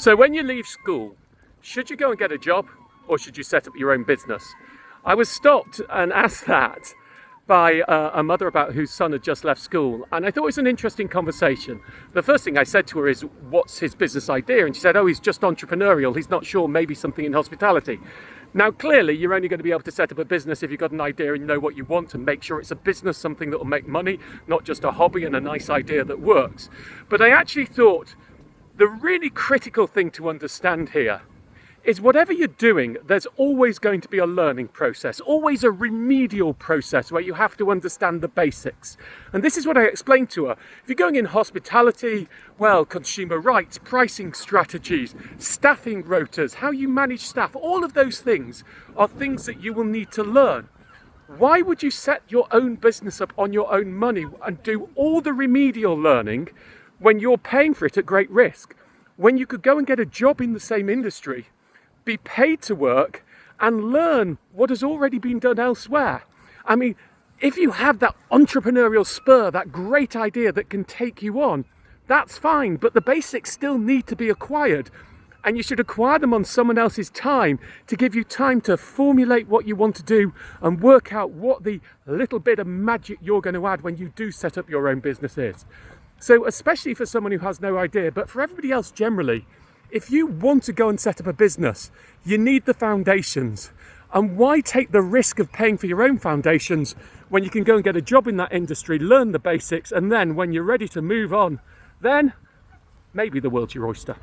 So when you leave school, should you go and get a job or should you set up your own business? I was stopped and asked that by a mother about whose son had just left school, and I thought it was an interesting conversation. The first thing I said to her is, what's his business idea? And she said, oh, he's just entrepreneurial, he's not sure, maybe something in hospitality. Now clearly you're only going to be able to set up a business if you've got an idea and you know what you want, and make sure it's a business, something that will make money, not just a hobby and a nice idea that works. But I actually thought the really critical thing to understand here is whatever you're doing, there's always going to be a learning process, always a remedial process where you have to understand the basics. And this is what I explained to her. If you're going in hospitality, well, consumer rights, pricing strategies, staffing rotas, how you manage staff, all of those things are things that you will need to learn. Why would you set your own business up on your own money and do all the remedial learning when you're paying for it at great risk? When you could go and get a job in the same industry, be paid to work and learn what has already been done elsewhere. I mean, if you have that entrepreneurial spur, that great idea that can take you on, that's fine, but the basics still need to be acquired, and you should acquire them on someone else's time to give you time to formulate what you want to do and work out what the little bit of magic you're going to add when you do set up your own business is. So especially for someone who has no idea, but for everybody else generally, if you want to go and set up a business, you need the foundations. And why take the risk of paying for your own foundations when you can go and get a job in that industry, learn the basics, and then when you're ready to move on, then maybe the world's your oyster.